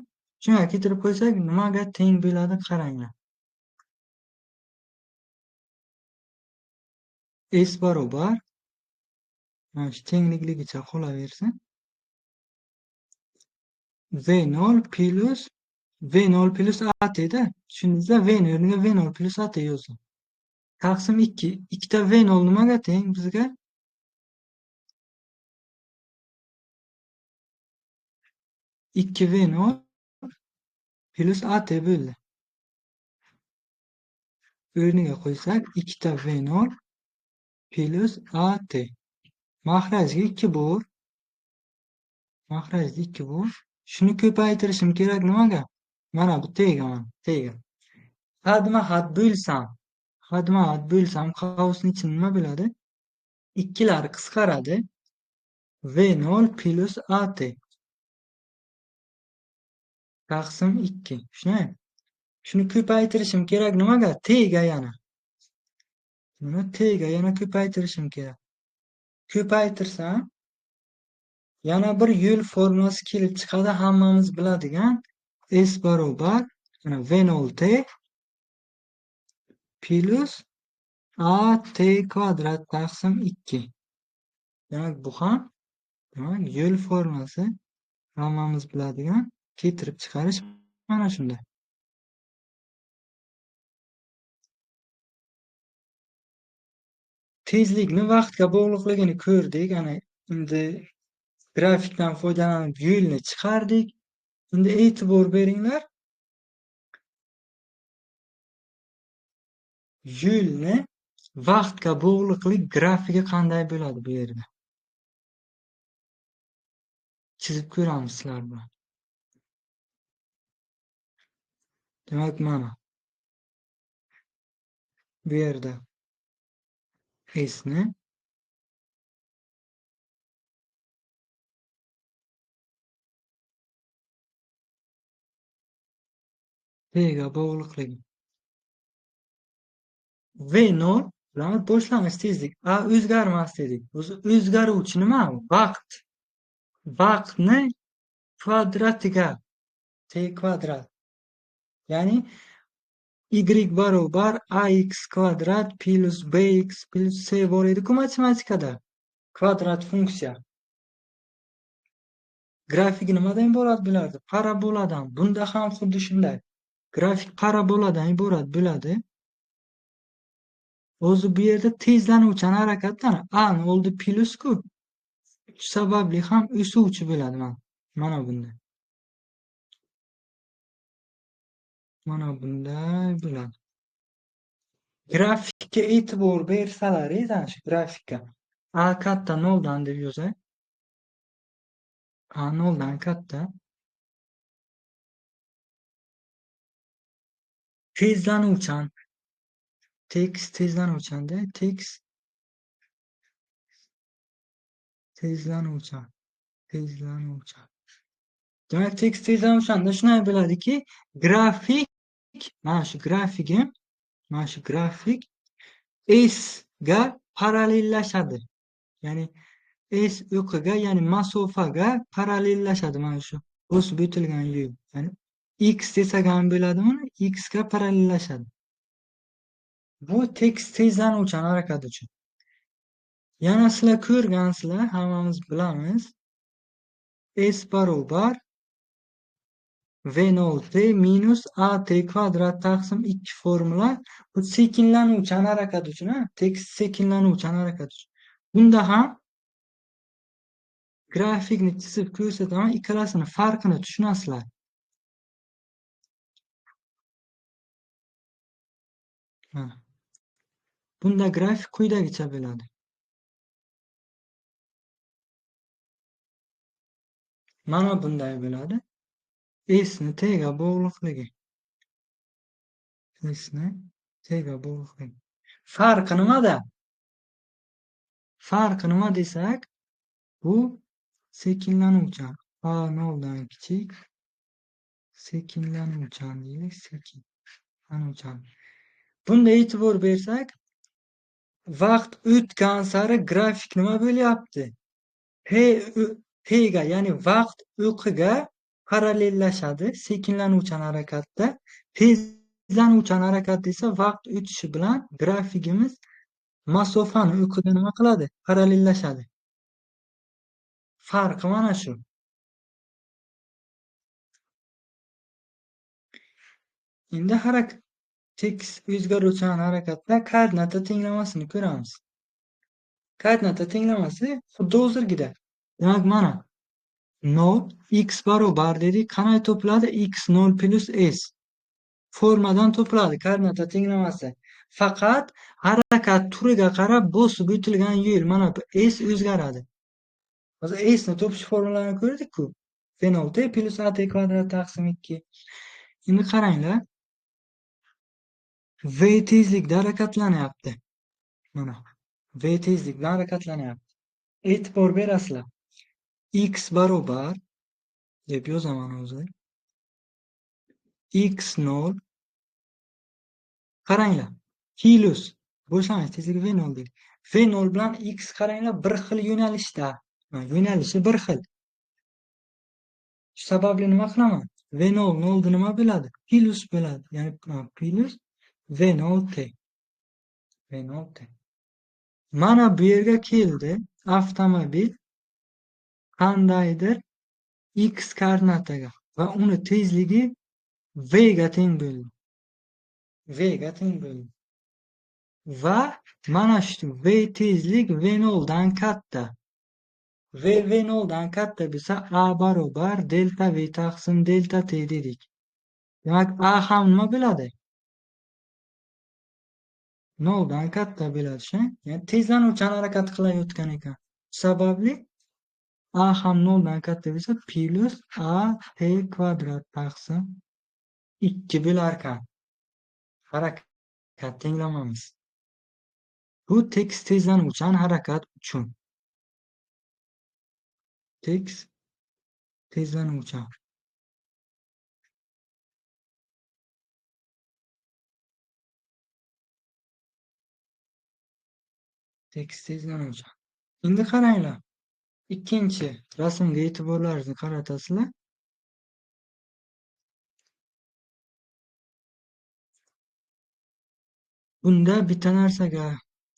Shunga keltirib qo'ysak nimaga teng bo'ladi qaranglar. S barobar mana shu tenglikligicha qolaversin. V0 plus AT da. Tushundingizlar? V0 o'rniga V0 plus AT yozdim. Taqsim 2. Ikkita V0 nimaga teng bizga? 2 V0 plus AT bo'ldi. O'rniga qo'ysak 2 V0 plus AT. Mahrajga 2 bor. Mahrajga 2 bor. Shuni ko'paytirishim kerak nimaga? Mana bu T'ga mana. T'ga. Hadma-had bo'lsam qavsning ichi nima bo'ladi? Ikkilari qisqaradi. V0 plus AT. Taqsim 2. Shuni ko'paytirishim kerak nimaga? T'ga yana. Buni T'ga yana ko'paytirishim kerak. Ko'paytirsam yana bir yo'l formulasi kelib chiqadi, hammamiz biladigan S barobar V0T plus AT kvadrat taqsim 2. Demak bu ham yo'l formulasi hammamiz biladigan keltirib chiqarish mana shunday. Tezlikni vaqtga bog'liqligini ko'rdik. Ana endi grafikdan foydalanib yo'lni chiqardik. Endi e'tibor beringlar. Yo'lni vaqtga bog'liqlik grafigi qanday bo'ladi bu yerda? Chizib ko'ramiz sizlar bilan. Demak mana bu yerda S'ni T'ga bog'liqligi V0 bilan boshlang'ich tezlik A o'zgarmas dedik. O'zi o'zgaruvchi nima? Vaqt. Vaqtni kvadratiga T kvadrat. Ya'ni y barobar ax kvadrat plus bx plus c bor edi-ku matematikada. Kvadrat funksiya. Grafik nimadan iborat bo'lardi? Paraboladan. Bunda ham xuddi shunday. Grafik paraboladan iborat bo'ladi. O'zi bu yerda tezlanuvchan harakatdan a oldi plyus-ku. Shu sababli ham o'suvchi bo'ladi mana bunda. Mana bunday bo'ladi. Grafikka e'tibor bersalaringiz, ana shu grafikka a katta 0 dan deb yozay. A 0 dan katta. Tezlanuvchan. Tekis tezlanuvchanda, tekis tezlanuvchan. Demak, tekis tezlanuvchanda shunday bo'ladiki, grafik mana shu grafik S ga parallellashadi. Ya'ni S o'qiga, ya'ni masofaga parallellashadi mana shu. O'sib o'tilgan yo'l. Ya'ni x desak ham bo'ladi, mana x ga parallellashadi. Bu tekis tezlanuvchan harakat uchun. Yana sizlar ko'rgansizlar, hammamiz bilamiz. S barobar V0t minus AT kvadrat taqsim 2 formula. Bu sekinlanuvchan harakat uchun, tekis sekinlanuvchan harakat uchun. Bunda ham grafikni chizib ko'rsataman, ikkalasini farqini tushunasizlar. Bunda grafik quyidagicha bo'ladi. Mana bunday bo'ladi. S ni T ga bog'liqligi. Farqi nimada? Farqi nima desak, bu sekinlanuvchan. A 0 dan kichik. Sekinlanuvchan deylik, sekinlanuvchan. Bunda e'tibor bersak, vaqt o'tgan sari grafik nima bo'lyapti? T ga, ya'ni vaqt o'qiga parallellashadi sekinlanuvchan harakatda. Tezlanuvchan harakatda esa vaqt o'tishi bilan grafikimiz masofani o'qiga nima qiladi? Parallellashadi. Farqi mana shu. Endi tekis o'zgaruvchan harakatda koordinata tenglamasini ko'ramiz. Koordinata tenglamasi xuddi hozirgidek. Demak, mana 0 x barobar dedik. Qanday topiladi? x0 plus s. Formadan topiladi koordinata tenglamasi. Faqat harakat turiga qarab bosib o'tilgan yo'l, mana bu s o'zgaradi. Hozir s ni topish formularini ko'rdik-ku. V0t plus at kvadrat taqsim 2. Endi qaranglar. V tezlikda harakatlanyapti. Mana V tezlikda harakatlanyapti. E'tibor berasizlar. X barobar deb yozaman o'zi. x0 qaranglar. Plus bo'shamiz tezligi V0 deylik. V0 bilan x qaranglar bir xil yo'nalishda. Yo'nalishi bir xil. Shu sababli nima qilaman? V0 ni oldi nima bo'ladi? Plus bo'ladi. Ya'ni plus V0t. Mana bu yerga keldi. Avtomobil qandaydir x koordinataga va uni tezligi v ga teng bo'ldi. Va mana shu v tezlik V0 dan katta. V0 dan katta bo'lsa a barobar delta v taqsim delta t dedik. Demak, a ham nima bo'ladi? 0 dan katta bo'ladi. Ya'ni tezlanuvchan harakat qilayotgan ekan. Sababli a ham 0 dan katta bo'lsa plus a t kvadrat taqsim 2 bo'lar ekan. Harakat tenglamamiz. Bu tekis tezlanuvchan harakat uchun. Tekis tezlanuvchan. Endi qaranglar. Ikkinchi rasmga e'tiborlaringizni qaratasizlar. Bunda bitta narsaga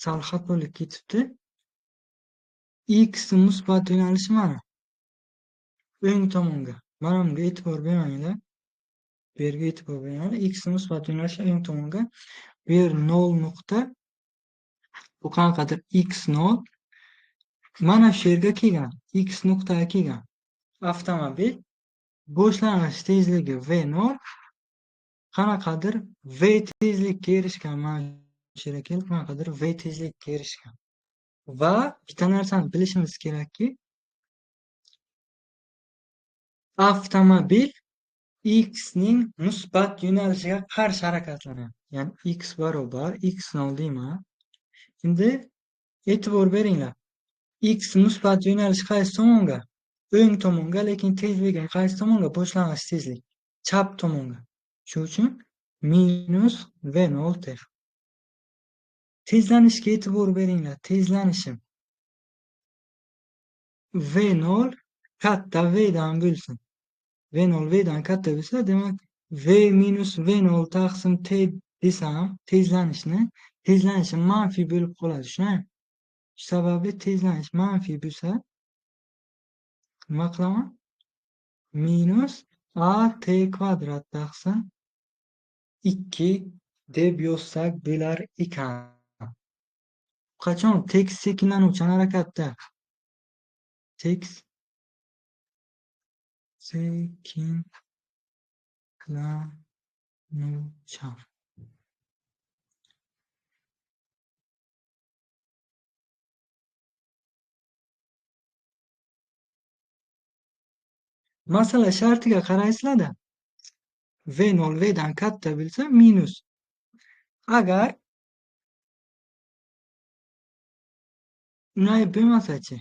sal xatolik ketibdi. X musbat yo'nalishi mana o'ng tomonga. Mana bunga e'tibor bermanglar. Bu yerga e'tibor beringlar. X musbat yo'nalishi o'ng tomonga. Bu yer 0 nuqta. Bu qanaqadir x0. Mana shu yerga kelgan. X nuqtaga kelgan. Avtomobil boshlang'ich tezligi v0 qanaqadir v tezlikka erishgan. Mana shu yerga kelib qanaqadir v tezlikka erishgan. Va bitta narsani bilishimiz kerakki, avtomobil x ning musbat yo'nalishiga qarshi harakatlanadi. Ya'ni x barobar x0 deyman. Endi e'tibor beringlar. X musbat yo'nalish qaysi tomonga? O'ng tomonga, lekin tezligi qaysi tomonga? Boshlang'ich tezlik chap tomonga. Shuning uchun minus v0 ter. Tezlanishga e'tibor beringlar. Tezlanishim v0 katta v dan bo'lsin. v0 v dan katta bo'lsa, demak v minus v0 taqsim t desam, tezlanishim manfiy bo'lib qoladi. Shuni shu sababli tezlanish manfiy bo'lsa, nima qilaman? Minus a t kvadrat taqsim 2 deb yozsak bo'lar ekan. Qachon tekis sekinlanuvchan harakatda tekis sekinlanuvchan masala shartiga qaraysizlar-da. v0 v dan katta bo'lsa minus. Agar unday bo'lmasa-chi?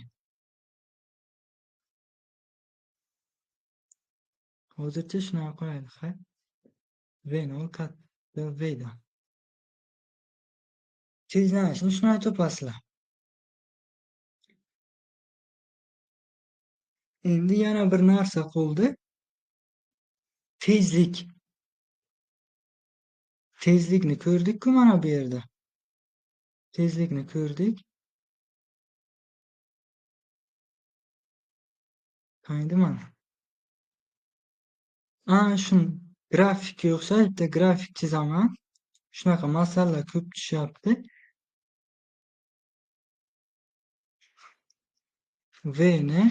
Hozircha shunaqa qo'yaylik. v0 katta v dan. Tezlanishni shunday topasizlar. Endi yana bir narsa qoldi. Tezlikni ko'rdik-ku mana bu yerda. Tezlikni ko'rdik. Qaydi mana? Ana shu grafikka o'xshash bitta grafik chizaman. Shunaqa masalalar ko'p tushyapti. V ni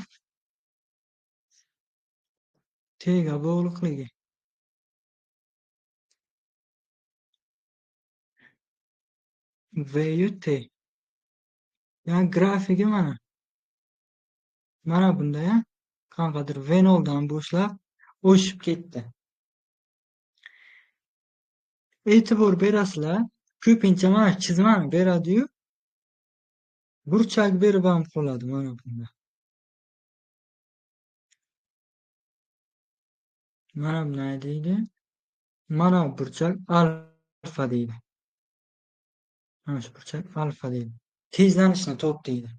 t ga bog'liqligi. V yu t. Yani grafigi mana. Mana bunda ya qanaqadir v0 dan boshlab o'sib ketdi. E'tibor berasizlar, ko'pincha mana chizmani beradi-yu, burchak berib ham qoladi mana bunda. Mana bunday deydi. Mana burchak alfa deydi. Mana shu burchak alfa deydi. Tezlanishni top deydi.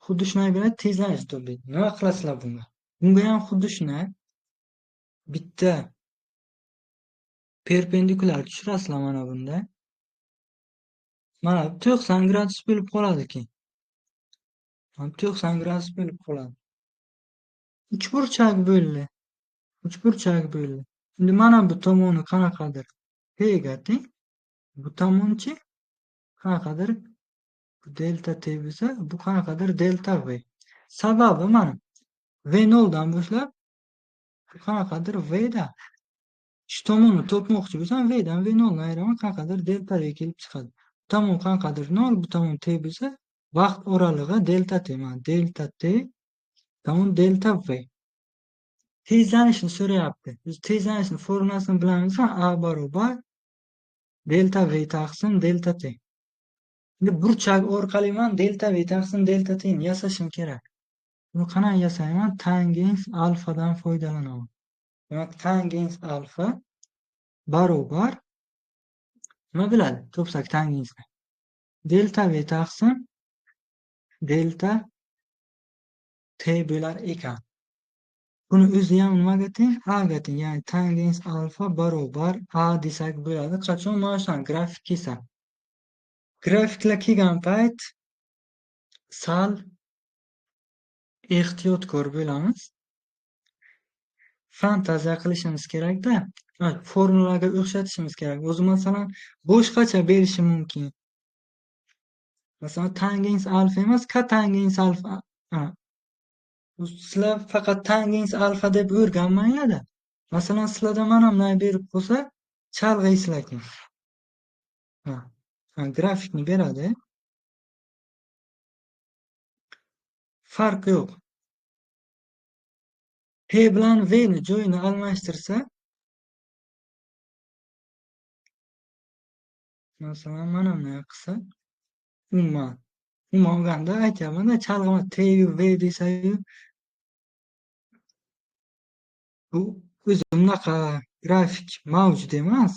Xuddi shunday bo'ladi, tezlanishni top deydi. Nima qilasizlar bunga? Bunga ham xuddi shunday bitta perpendikular tushirasizlar mana bunda. Mana 90 gradus bo'lib qoladi-ki. 90 gradus bo'lib qoladi. Uchburchak bo'ldi. Endi mana bu tomoni qanaqadir p ga teng. Bu tomonchi qanaqadir delta t bo'lsa, bu qanaqadir delta v. Sababi mana v0 dan boshlab bu qanaqadir v da. Shu tomonni topmoqchi bo'lsam, v dan v0 ni ayiraman, qanaqadir delta ga kelib chiqadi. Bu tomon qanaqadir 0, bu tomon t bo'lsa, vaqt oralig'i delta t. Mana delta t tomon delta v. Tezlanishni so'rayapti. Biz tezlanishni formulasini bilamiz, a barobar delta v taqsim delta t. Endi burchak orqali men delta v taqsim delta t ni yasashim kerak. Buni qanday yasayman? Tangens alfadan foydalanaman. Demak, tangens alfa barobar nima bo'ladi? Topsak tangensni. Delta v taqsim delta t bo'lar ekan. buni o'ziyam nimaga teng? A'ga teng. Ya'ni tangens alfa barobar A desak bo'ladi. Qachon mana shunaqa grafik kelsa. Grafiklar kelgan payt sal ehtiyotkor bo'lamiz. Fantaziya qilishimiz kerakda. Formulaga o'xshatishimiz kerak. O'zi masalan boshqacha berishi mumkin. Masalan tangens alfa emas, kotangens alfa. Sizlar faqat tangens alfa deb o'rganmanglar-da. Masalan sizlarda mana bunday berib qo'ysa chalg'aysizlar keyin. Grafikni beradi. Farqi yo'q. P bilan V ni joyini almashtirsa, masalan mana bunday qilsa, umuman olganda aytyapman-da, chalg'ima T yu V desayu, bu o'zi bunaqa grafik mavjud emas.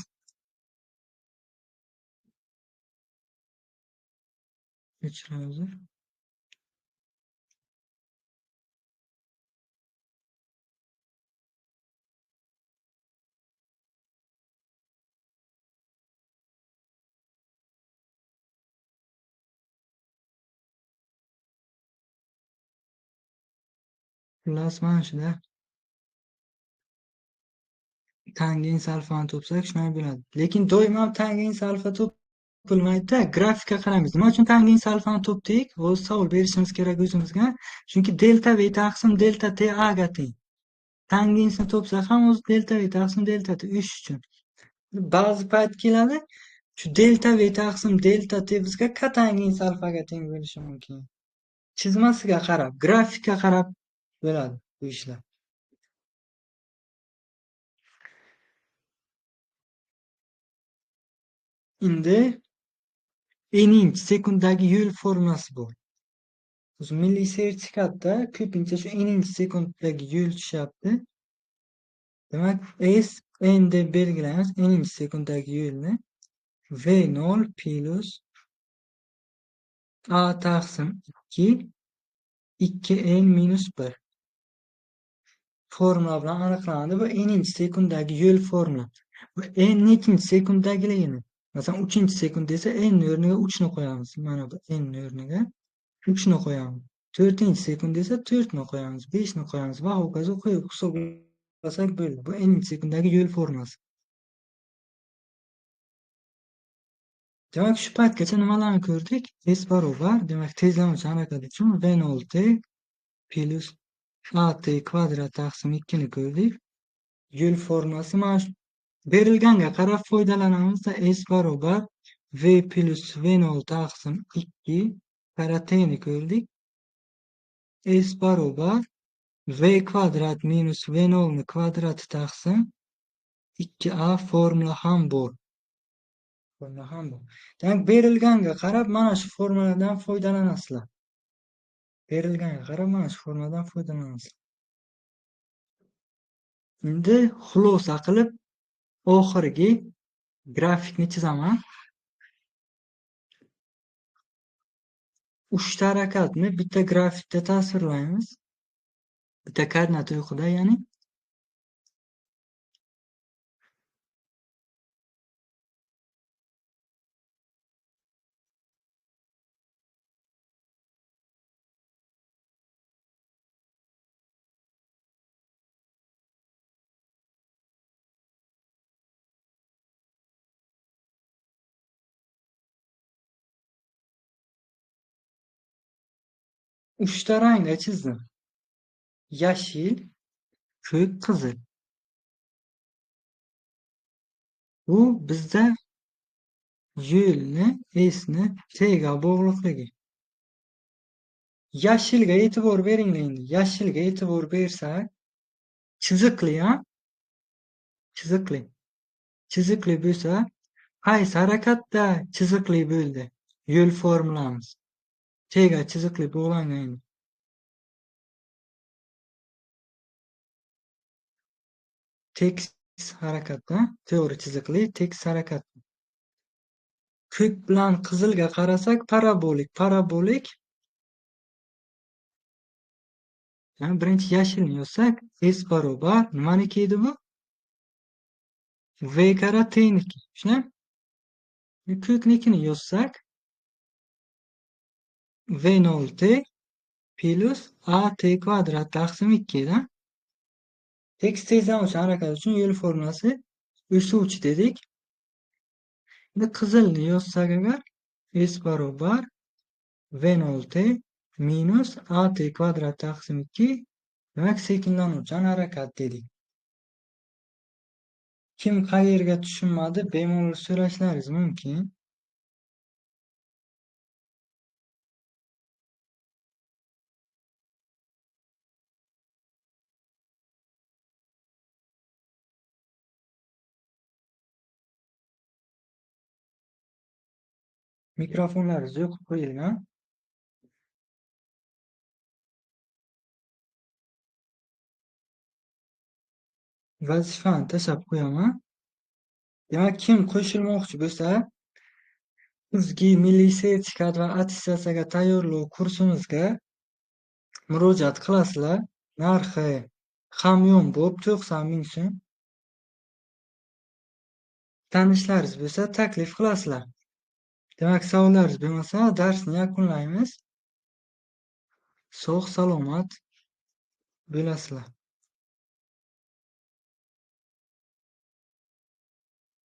Kechiring o'zi. Xullas mana shuda. Tangens alfani topsak shunday bo'ladi. Lekin doim ham tangens alfa topilmaydi-da. Grafikka qaraymiz. Nima uchun tangens alfani topdik? O'z savol berishimiz kerak o'zimizga. Chunki delta V taqsim delta T A ga teng. Tangensni topsak ham o'zi delta V taqsim delta T o'sha uchun. Ba'zi payt keladi, shu delta V taqsim delta T bizga kotangens alfaga teng bo'lishi mumkin. Chizmasiga qarab, grafikka qarab bo'ladi bu ishlar. Endi n'inchi sekunddagi yo'l formulasi bor. O'zi milliy sertifikatda ko'pincha shu n'inchi sekunddagi yo'l tushyapti. Demak, S n deb belgilaymiz n'inchi sekunddagi yo'lni. V0 plus A taqsim 2 2n minus 1 formula bilan aniqlanadi. Bu n'inchi sekunddagi yo'l formula. Bu n nechinchi sekunddagiligini. Masalan, 3-sekund desa n o'rniga 3 ni qo'yamiz. Mana bu n o'rniga 3 ni qo'yamiz. 4-sekund desa 4 ni qo'yamiz, 5 ni qo'yamiz va hokazo qo'yib hisoblasak bo'ldi. Bu n'inchi sekundagi yo'l formulasi. Demak, shu paytgacha nimalarni ko'rdik? S barobar, demak, tezlanuvchi harakat uchun V0t plus AT kvadrat taqsim 2 ni ko'rdik. Yo'l formulasi mana shu. Berilganga qarab foydalanamizda S barobar V plus V0 taqsim 2 karateni ko'rdik. S barobar V kvadrat minus V0 ni kvadrati taqsim 2A formula ham bor. Demak, berilganga qarab mana shu formuladan foydalanasizlar. Endi xulosa qilib oxirgi grafikni chizaman. Uchta harakatni bitta grafikda tasvirlaymiz. Bitta koordinat o'yqida, ya'ni. Uchta rangda chizdim. Yashil, ko'k, qizil. Bu bizda yo'lni S'ni T'ga bog'liqligi. Yashilga e'tibor beringlar endi. Yashilga e'tibor bersak, chiziqli bo'lsa, qaysi harakatda chiziqli bo'ldi? Yo'l formulamiz. T'ga chiziqli bog'langan. Tekis harakatda, to'g'ri chiziqli, tekis harakat. Ko'k bilan qizilga qarasak, parabolik. Birinchi yashilni yozsak, S barobar nimaniki edi bu? V kara T'niki. Shunami? Ko'knikini yozsak, V0T plus AT kvadrat taqsim 2 edi. Tekis tezlanuvchi harakat uchun yo'l formulasi o'suvchi dedik. Endi qizilni yozsak agar S barobar V0T minus AT kvadrat taqsim 2, demak sekinlanuvchan harakat dedik. Kim qayerga tushunmadi, bemalol so'rashlaringiz mumkin. Mikrofonlaringizni yoqib qo'ying. Vazifani tashlab qo'yaman. Demak, kim qo'shilmoqchi bo'lsa, kuzgi milliy sertifikat va attestatsiyaga tayyorlov kursimizga murojaat qilasizlar. Narxi hamyonbop 90 ming so'm. Tanishlaringiz bo'lsa taklif qilasizlar. Demak, savollaringiz bo'lmasa darsni yakunlaymiz. Sog' salomat bo'lasizlar.